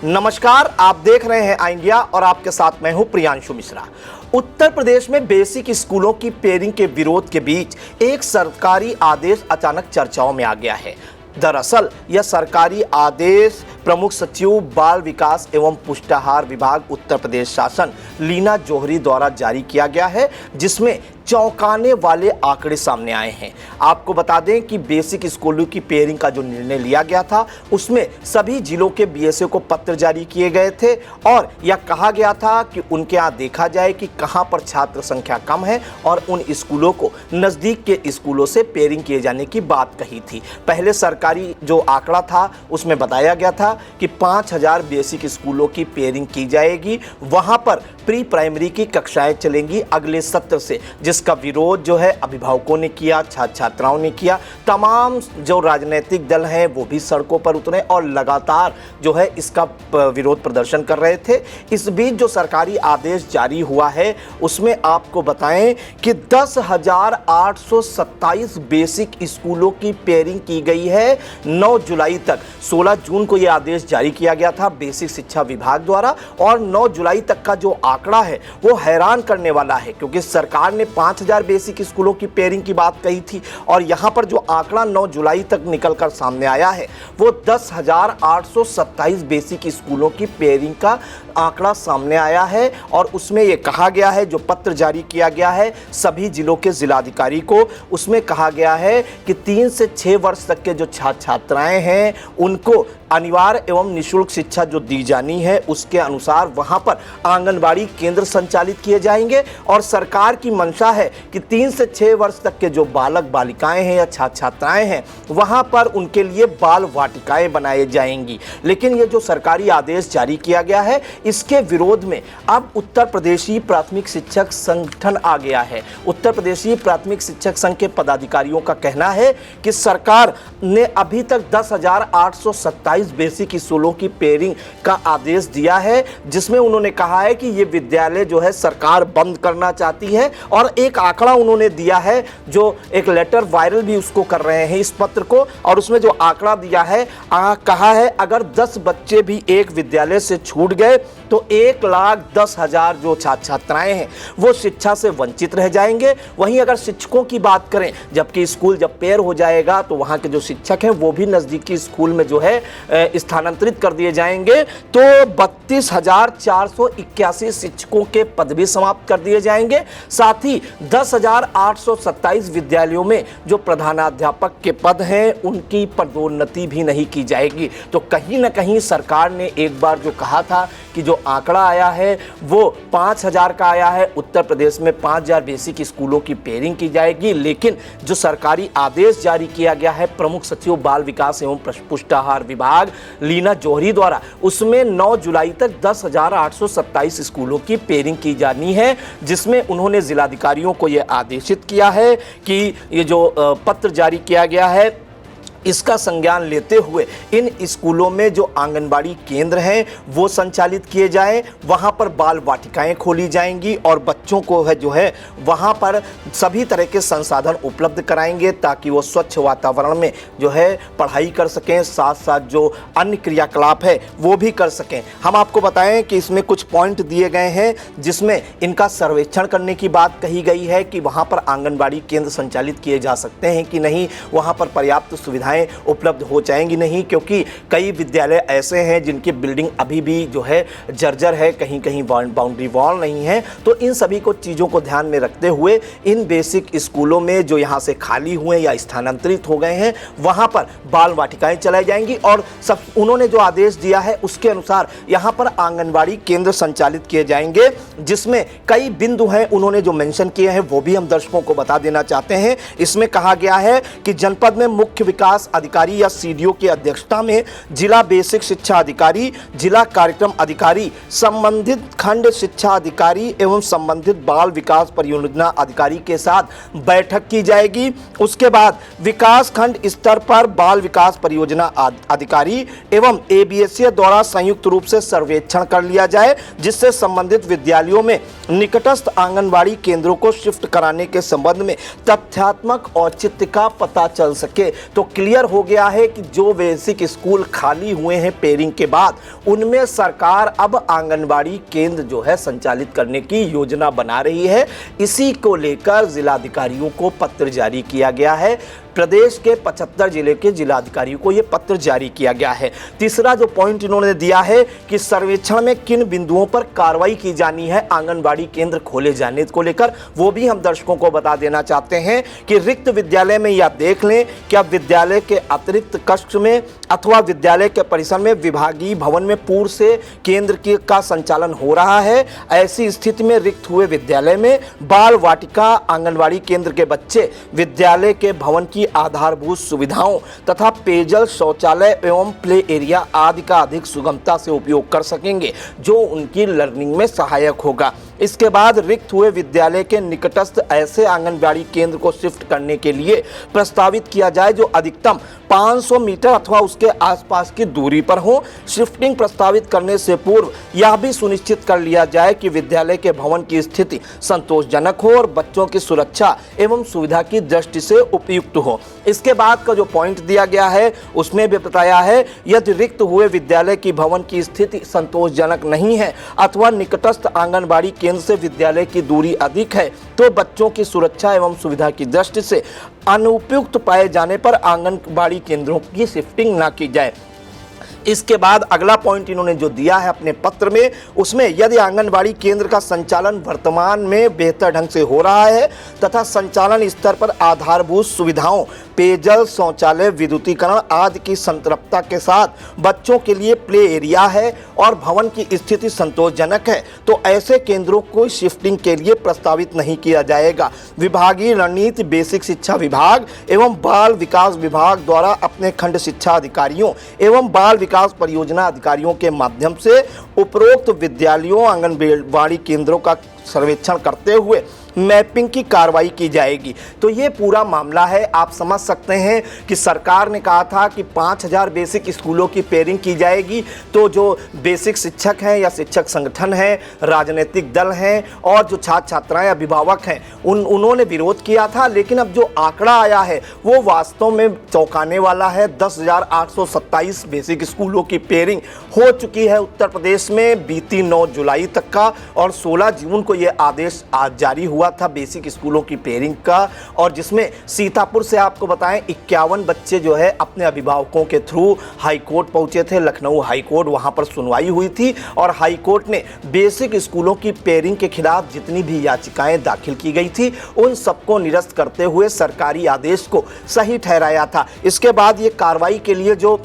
नमस्कार, आप देख रहे हैं आई इंडिया और आपके साथ मैं हूं प्रियांशु मिश्रा। उत्तर प्रदेश में बेसिक स्कूलों की पेयरिंग के विरोध के बीच एक सरकारी आदेश अचानक चर्चाओं में आ गया है। दरअसल यह सरकारी आदेश प्रमुख सचिव बाल विकास एवं पुष्टाहार विभाग उत्तर प्रदेश शासन लीना जौहरी द्वारा जारी किया गया है, जिसमें चौंकाने वाले आंकड़े सामने आए हैं। आपको बता दें कि बेसिक स्कूलों की पेयरिंग का जो निर्णय लिया गया था उसमें सभी जिलों के बीएसए को पत्र जारी किए गए थे और यह कहा गया था कि उनके यहाँ देखा जाए कि कहां पर छात्र संख्या कम है और उन स्कूलों को नज़दीक के स्कूलों से पेयरिंग किए जाने की बात कही थी। पहले सरकारी जो आंकड़ा था उसमें बताया गया था कि 5000 बेसिक स्कूलों की पेयरिंग की जाएगी, वहां पर प्री प्राइमरी की कक्षाएं चलेंगी अगले सत्र से, जिसका विरोध जो है अभिभावकों ने किया, छात्र छात्राओं ने किया। तमाम जो राजनीतिक दल हैं वो भी सड़कों पर उतरे और लगातार जो है इसका विरोध प्रदर्शन कर रहे थे। इस बीच जो सरकारी आदेश जारी हुआ है उसमें आपको बताएं कि 10,827 बेसिक स्कूलों की पेयरिंग की गई है 9 जुलाई तक। 16 जून को यह आदेश जारी किया गया था बेसिक शिक्षा विभाग द्वारा और 9 जुलाई तक का जो आंकड़ा है वो हैरान करने वाला है, क्योंकि सरकार ने 5000 बेसिक स्कूलों की पेयरिंग की बात कही थी और यहां पर जो आंकड़ा 9 जुलाई तक निकलकर सामने आया है वो 10,827 बेसिक स्कूलों की पेयरिंग का आंकड़ा सामने आया है। और उसमें यह कहा गया है, जो पत्र जारी किया गया है सभी जिलों के जिलाधिकारी को, उसमें कहा गया है कि 3 से 6 वर्ष तक के जो छात्र छात्राएं हैं उनको अनिवार्य एवं निःशुल्क शिक्षा जो दी जानी है उसके अनुसार वहां पर आंगनबाड़ी केंद्र संचालित किए जाएंगे। और सरकार की मंशा है कि 3 से 6 वर्ष तक के जो बालक बालिकाएं हैं या छात्र छात्राएं हैं वहां पर उनके लिए बाल वाटिकाएं बनाई जाएंगी। लेकिन ये जो सरकारी आदेश जारी किया गया है इसके विरोध में अब उत्तर प्रदेशी प्राथमिक शिक्षक संगठन आ गया है। उत्तर प्रदेशी प्राथमिक शिक्षक संघ के पदाधिकारियों का कहना है कि सरकार ने अभी तक 10,827 बेसिक स्कूलों की पेयरिंग का आदेश दिया है, जिसमें उन्होंने कहा है कि ये विद्यालय जो है सरकार बंद करना चाहती है। और एक आंकड़ा उन्होंने दिया है, जो एक लेटर वायरल भी उसको कर रहे हैं इस पत्र को, और उसमें जो आंकड़ा दिया है कहा है अगर 10 बच्चे भी एक विद्यालय से छूट गए तो 1,10,000 जो छात्र छात्राएं हैं वो शिक्षा से वंचित रह जाएंगे। वहीं अगर शिक्षकों की बात करें, जबकि स्कूल जब पेयर हो जाएगा तो वहां के जो शिक्षक हैं वो भी नजदीकी स्कूल में जो है स्थानांतरित कर दिए जाएंगे, तो 32,481 शिक्षकों के पद भी समाप्त कर दिए जाएंगे। साथ ही 10,827 विद्यालयों में जो प्रधानाध्यापक के पद हैं उनकी पदोन्नति भी नहीं की जाएगी। तो कहीं ना कहीं सरकार ने एक बार जो कहा था कि जो आंकड़ा आया है वो 5000 का आया है, उत्तर प्रदेश में 5000 बेसिक स्कूलों की पेयरिंग की जाएगी, लेकिन जो सरकारी आदेश जारी किया गया है प्रमुख सचिव बाल विकास एवं पुष्टाहार विभाग लीना जौहरी द्वारा, उसमें 9 जुलाई तक 10,827 स्कूलों की पेयरिंग की जानी है, जिसमें उन्होंने जिलाधिकारियों को यह आदेशित किया है कि ये जो पत्र जारी किया गया है इसका संज्ञान लेते हुए इन स्कूलों में जो आंगनबाड़ी केंद्र हैं वो संचालित किए जाएं, वहां पर बाल वाटिकाएं खोली जाएंगी और बच्चों को है जो है वहां पर सभी तरह के संसाधन उपलब्ध कराएंगे ताकि वो स्वच्छ वातावरण में जो है पढ़ाई कर सकें, साथ साथ जो अन्य क्रियाकलाप है वो भी कर सकें। हम आपको बताएं कि इसमें कुछ पॉइंट दिए गए हैं जिसमें इनका सर्वेक्षण करने की बात कही गई है कि वहां पर आंगनबाड़ी केंद्र संचालित किए जा सकते हैं कि नहीं, वहां पर पर्याप्त सुविधाएं उपलब्ध हो जाएंगी नहीं, क्योंकि कई विद्यालय ऐसे हैं जिनकी बिल्डिंग अभी भी जो है जर्जर है, कहीं कहीं बाउंड्री वॉल नहीं है। तो इन सभी को चीज़ों को ध्यान में रखते हुए इन बेसिक स्कूलों में जो यहाँ से खाली हुए या स्थानांतरित हो गए हैं वहाँ पर बाल वाटिकाएं चलाई जाएंगी। और सब उन्होंने जो आदेश दिया है उसके अनुसार यहाँ पर आंगनबाड़ी केंद्र संचालित किए जाएंगे, जिसमें कई बिंदु हैं उन्होंने जो मेंशन किए हैं वो भी हम दर्शकों को बता देना चाहते हैं। इसमें कहा गया है कि जनपद में मुख्य विकास अधिकारी या सीडीओ की अध्यक्षता में जिला बेसिक शिक्षा अधिकारी, जिला कार्यक्रम अधिकारी, संबंधित खंड शिक्षा अधिकारी एवं संबंधित बाल विकास परियोजना अधिकारी के साथ बैठक की जाएगी। उसके बाद विकास खंड स्तर पर बाल विकास परियोजना अधिकारी एवं एबीएसए द्वारा संयुक्त रूप से सर्वेक्षण कर लिया जाए, जिससे संबंधित विद्यालयों में निकटस्थ आंगनबाड़ी केंद्रों को शिफ्ट कराने के संबंध में तथ्यात्मक औचित्य का पता चल सके। तो क्लियर हो गया है कि जो बेसिक स्कूल खाली हुए हैं पेरिंग के बाद, उनमें सरकार अब आंगनबाड़ी केंद्र जो है संचालित करने की योजना बना रही है। इसी को लेकर जिलाधिकारियों को पत्र जारी किया गया है। प्रदेश के 75 जिले के जिलाधिकारियों को यह पत्र जारी किया गया है। तीसरा जो पॉइंट इन्होंने दिया है कि सर्वेक्षण में किन बिंदुओं पर कार्रवाई की जानी है आंगनबाड़ी केंद्र खोले जाने को लेकर, वो भी हम दर्शकों को बता देना चाहते हैं कि रिक्त विद्यालय में या देख लें कि अब विद्यालय के अतिरिक्त कक्ष में अथवा विद्यालय के परिसर में विभागीय भवन में पूर्व से केंद्र का संचालन हो रहा है। ऐसी स्थिति में रिक्त हुए विद्यालय में बाल वाटिका आंगनबाड़ी केंद्र के बच्चे विद्यालय के भवन की आधारभूत सुविधाओं तथा पेयजल, शौचालय एवं प्ले एरिया आदि का अधिक सुगमता से उपयोग कर सकेंगे, जो उनकी लर्निंग में सहायक होगा। इसके बाद रिक्त हुए विद्यालय के निकटस्थ ऐसे आंगनबाड़ी केंद्र को शिफ्ट करने के लिए प्रस्तावित किया जाए जो अधिकतम 500 मीटर अथवा उसके आसपास की दूरी पर हो। शिफ्टिंग प्रस्तावित करने से पूर्व यह भी सुनिश्चित कर लिया जाए कि विद्यालय के भवन की स्थिति संतोषजनक हो और बच्चों की सुरक्षा एवं सुविधा की दृष्टि से उपयुक्त हो। इसके बाद का जो पॉइंट दिया गया है उसमें भी बताया है, यदि रिक्त हुए विद्यालय की भवन की स्थिति संतोषजनक नहीं है अथवा निकटस्थ आंगनबाड़ी केंद्र से विद्यालय की दूरी अधिक है तो बच्चों की सुरक्षा एवं सुविधा की दृष्टि से अनुपयुक्त पाए जाने पर आंगनबाड़ी केंद्रों की शिफ्टिंग न की जाए। इसके बाद अगला पॉइंट इन्होंने जो दिया है अपने पत्र में, उसमें यदि आंगनबाड़ी केंद्र का संचालन वर्तमान में बेहतर ढंग से हो रहा है तथा संचालन स्तर पर आधारभूत सुविधाओं, पेयजल, शौचालय, विद्युतीकरण आदि की संतृप्तता के साथ बच्चों के लिए प्ले एरिया है और भवन की स्थिति संतोषजनक है, तो ऐसे केंद्रों को शिफ्टिंग के लिए प्रस्तावित नहीं किया जाएगा। विभागीय रणनीति बेसिक शिक्षा विभाग एवं बाल विकास विभाग द्वारा अपने खंड शिक्षा अधिकारियों एवं बाल विकास परियोजना अधिकारियों के माध्यम से उपरोक्त विद्यालयों, आंगनबाड़ी केंद्रों का सर्वेक्षण करते हुए मैपिंग की कार्रवाई की जाएगी। तो ये पूरा मामला है। आप समझ सकते हैं कि सरकार ने कहा था कि 5000 बेसिक स्कूलों की पेयरिंग की जाएगी, तो जो बेसिक शिक्षक हैं या शिक्षक संगठन हैं, राजनीतिक दल हैं और जो छात्र छात्राएं, अभिभावक हैं, उन्होंने विरोध किया था। लेकिन अब जो आंकड़ा आया है वो वास्तव में चौंकाने वाला है। 10,827 बेसिक स्कूलों की पेयरिंग हो चुकी है उत्तर प्रदेश में बीती 9 जुलाई तक का, और 16 जून को ये आदेश आज जारी हुआ था बेसिक स्कूलों की पेयरिंग का। और जिसमें सीतापुर से आपको बताएं 51 बच्चे जो है अपने अभिभावकों के थ्रू हाई कोर्ट पहुंचे थे, लखनऊ हाई कोर्ट, वहां पर सुनवाई हुई थी और हाई कोर्ट ने बेसिक स्कूलों की पेयरिंग के खिलाफ जितनी भी याचिकाएं दाखिल की गई थी उन सबको निरस्त करते हुए सरकारी आदेश को सही ठहराया था। इसके बाद ये कार्रवाई के लिए जो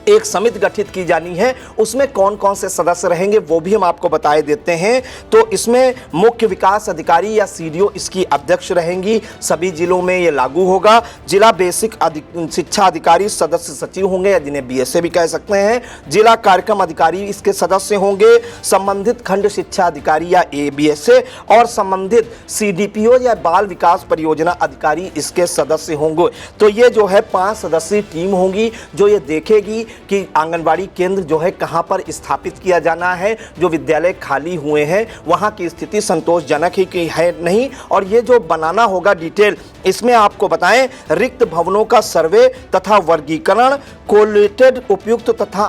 एक समिति गठित की जानी है उसमें कौन कौन से सदस्य रहेंगे वो भी हम आपको बताए देते हैं। तो इसमें मुख्य विकास अधिकारी या सीडीओ इसकी अध्यक्ष रहेंगी। सभी जिलों में ये लागू होगा। जिला बेसिक शिक्षा अधिकारी सदस्य सचिव होंगे या जिन्हें बीएसए भी कह सकते हैं। जिला कार्यक्रम अधिकारी इसके सदस्य होंगे। संबंधित खंड शिक्षा अधिकारी या एबीएसए और संबंधित सीडीपीओ या बाल विकास परियोजना अधिकारी इसके सदस्य होंगे। तो ये जो है 5 सदस्यीय टीम होगी जो ये देखेगी कि आंगनबाड़ी केंद्र जो है कहां पर स्थापित किया जाना है, जो विद्यालय खाली हुए हैं वहां की स्थिति संतोषजनक ही की है नहीं, और ये जो बनाना होगा डिटेल, इसमें आपको बताएं रिक्त भवनों का सर्वे तथा वर्गीकरण, कोलेटेड उपयुक्त तथा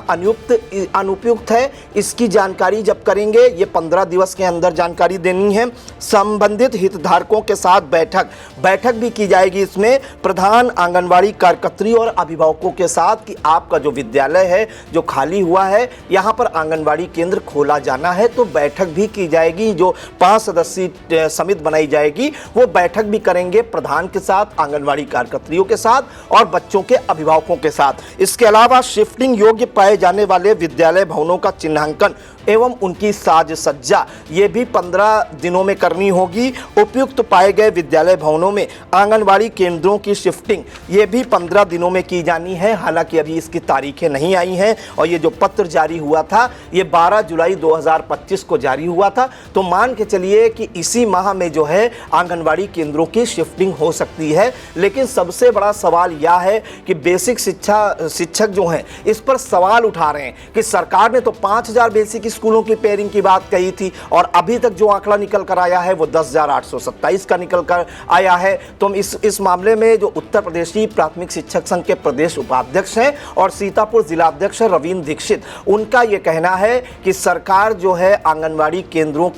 अनुपयुक्त है, इसकी जानकारी जब करेंगे ये 15 दिवस के अंदर जानकारी देनी है। संबंधित हितधारकों के साथ बैठक भी की जाएगी इसमें प्रधान आंगनबाड़ी कार्यकर्त्री और अभिभावकों के साथ कि आपका जो विद्यालय है जो खाली हुआ है यहाँ पर आंगनबाड़ी केंद्र खोला जाना है, तो बैठक भी की जाएगी। जो 5 सदस्यीय समिति बनाई जाएगी वो बैठक भी करेंगे प्रधान के साथ, आंगनबाड़ी कार्यकर्त्रियों के साथ और बच्चों के अभिभावकों के साथ। इसके अलावा शिफ्टिंग योग्य पाए जाने वाले विद्यालय भवनों का चिन्हांकन एवं उनकी साज सज्जा ये भी 15 दिनों में करनी होगी। उपयुक्त पाए गए विद्यालय भवनों में आंगनबाड़ी केंद्रों की शिफ्टिंग ये भी 15 दिनों में की जानी है। हालांकि अभी इसकी तारीखें तारीखें नहीं आई हैं और ये जो पत्र जारी हुआ था ये 12 जुलाई 2025 को जारी हुआ था। तो मान के चलिए कि इसी माह में जो है आंगनवाड़ी केंद्रों की शिफ्टिंग हो सकती है। लेकिन सबसे बड़ा सवाल यह है कि बेसिक शिक्षक जो हैं इस पर सवाल उठा रहे हैं कि सरकार ने तो 5000 बेसिक स्कूलों की पेयरिंग की बात कही थी और अभी तक जो आंकड़ा निकल कर आया है वो 10,827 का निकल कर आया है। तो इस मामले में जो उत्तर प्रदेशी प्राथमिक शिक्षक संघ के प्रदेश उपाध्यक्ष हैं और सीतापुर जिलाध्यक्ष रविंद्र दीक्षित, उनका ये कहना है कि सरकार जो है आंगनवाड़ी केंद्रों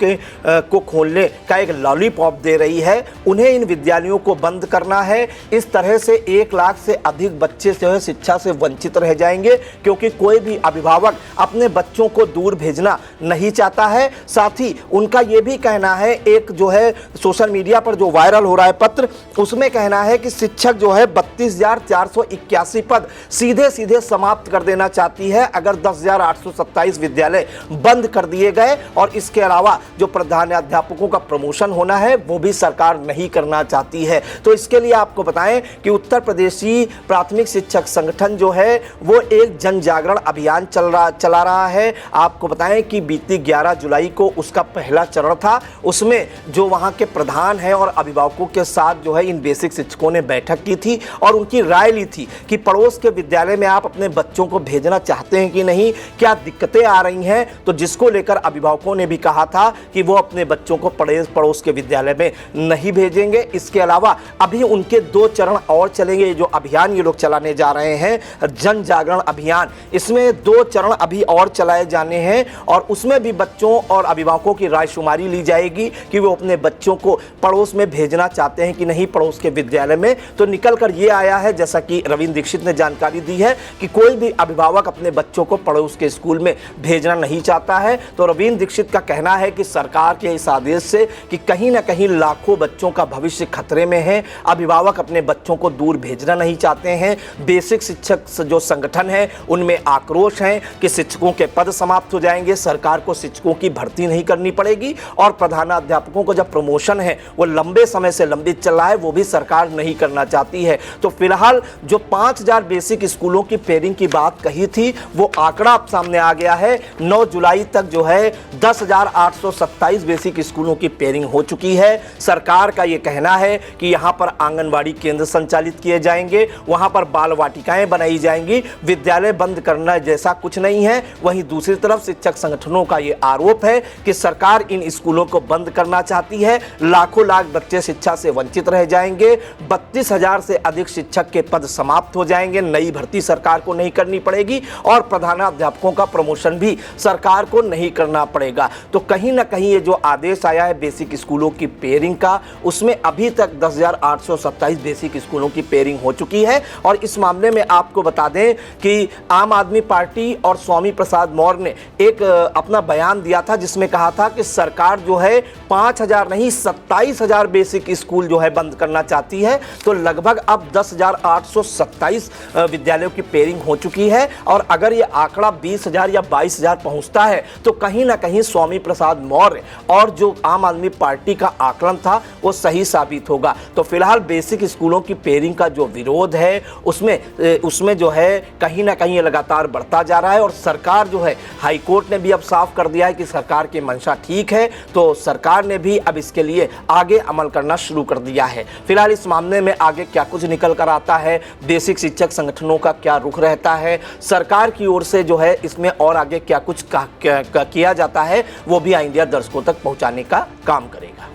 को खोलने का एक लॉलीपॉप दे रही है, उन्हें इन विद्यालयों को बंद करना है। इस तरह से 1 लाख से अधिक बच्चे जो है शिक्षा से वंचित रह जाएंगे, क्योंकि कोई भी अभिभावक अपने बच्चों को दूर भेजना नहीं चाहता है। साथ ही उनका ये भी कहना है, एक जो है सोशल मीडिया पर जो वायरल हो रहा है पत्र, उसमें कहना है कि शिक्षक जो है 32,481 पद सीधे सीधे समाप्त कर देना चाहती है अगर 10,827 विद्यालय बंद कर दिए गए। और इसके अलावा जो प्रधानाध्यापकों का प्रमोशन होना है वो भी सरकार नहीं करना चाहती है। तो इसके लिए आपको बताएं कि उत्तर प्रदेशी प्राथमिक शिक्षक संगठन जो है वो एक जन जागरण अभियान चला रहा है। आपको बताएं कि बीती 11 जुलाई को उसका पहला चरण था। उसमें जो वहां के प्रधान हैं और अभिभावकों के साथ जो है इन बेसिक शिक्षकों ने बैठक की थी और उनकी राय ली थी कि पड़ोस के विद्यालय में आप अपने बच्चों को भेजना चाहते हैं कि नहीं, क्या दिक्कतें आ रही हैं। तो जिसको लेकर अभिभावकों ने भी कहा था कि वो अपने बच्चों को पड़ोस के विद्यालय में नहीं भेजेंगे। इसके अलावा अभी उनके 2 चरण और चलेंगे। जो अभियान ये लोग चलाने जा रहे हैं जन जागरण अभियान, इसमें 2 चरण अभी और चलाए जाने हैं और उसमें भी बच्चों और अभिभावकों की रायशुमारी ली जाएगी कि वो अपने बच्चों को पड़ोस में भेजना चाहते हैं कि नहीं, पड़ोस के विद्यालय में। तो निकल कर ये आया है, जैसा कि रविंद्र दीक्षित ने जानकारी दी है, कि कोई भी अभिभावक अपने बच्चों को पड़ोस के स्कूल में भेजना नहीं चाहता है। तो रविंद्र दीक्षित का कहना है कि सरकार के इस आदेश से कि कहीं ना कहीं लाखों बच्चों का भविष्य खतरे में है, अभिभावक अपने बच्चों को दूर भेजना नहीं चाहते हैं। बेसिक शिक्षक जो संगठन है उनमें आक्रोश है कि शिक्षकों के पद समाप्त हो जाएंगे, सरकार को शिक्षकों की भर्ती नहीं करनी पड़ेगी और प्रधानाध्यापकों को जब प्रमोशन है वो लंबे समय से लंबित चल रहा है वो भी सरकार नहीं करना चाहती है। तो फिलहाल जो 5000 बेसिक स्कूलों की पेयरिंग की बात कही थी वो आंकड़ा अब सामने आ गया है। 9 जुलाई तक जो है 10,827 बेसिक स्कूलों की पेयरिंग हो चुकी है। सरकार का ये कहना है कि यहाँ पर आंगनवाड़ी केंद्र संचालित किए जाएंगे, वहाँ पर बाल वाटिकाएं बनाई जाएंगी, विद्यालय बंद करना जैसा कुछ नहीं है। वहीं दूसरी तरफ शिक्षक संगठनों का ये आरोप है कि सरकार इन स्कूलों को बंद करना चाहती है, लाखों लाख बच्चे शिक्षा से वंचित रह जाएंगे, 32,000 से अधिक शिक्षक के पद समाप्त हो जाएंगे, नई भर्ती सरकार को नहीं करनी पड़ेगी और प्रधानाध्यापकों का प्रमोशन भी सरकार को नहीं करना पड़ेगा। तो कहीं ना कहीं ये जो आदेश आया है बेसिक स्कूलों की पेयरिंग का, उसमें अभी तक 10,827 बेसिक स्कूलों की पेयरिंग हो चुकी है। और इस मामले में आपको बता दें कि आम आदमी पार्टी और स्वामी प्रसाद मौर्य ने एक अपना बयान दिया था जिसमें कहा था कि सरकार जो है 5,000 नहीं 27,000 बेसिक स्कूल जो है बंद करना चाहती है। तो लगभग अब 10,827 विद्यालयों की पेयरिंग हो चुकी है और अगर ये आंकड़ा 20,000 या 22,000 पहुंचता है तो कहीं ना कहीं स्वामी प्रसाद मौर्य और जो आम आदमी पार्टी का आकलन था वो सही साबित होगा। तो फिलहाल बेसिक स्कूलों की पेयरिंग का जो विरोध है उसमें जो है कहीं ना कहीं लगातार बढ़ता जा रहा है और सरकार जो है हाईकोर्ट ने भी अब साफ कर दिया है कि सरकार की मंशा ठीक है, तो सरकार ने भी अब इसके लिए आगे अमल करना शुरू कर दिया है। फिलहाल इस मामले में आगे क्या कुछ निकल कर आता है, बेसिक शिक्षक संगठनों का क्या रुख रहता है, सरकार की ओर से जो है इसमें और आगे क्या कुछ किया जाता है, वो भी इंडिया दर्शकों तक पहुंचाने का काम करेगा।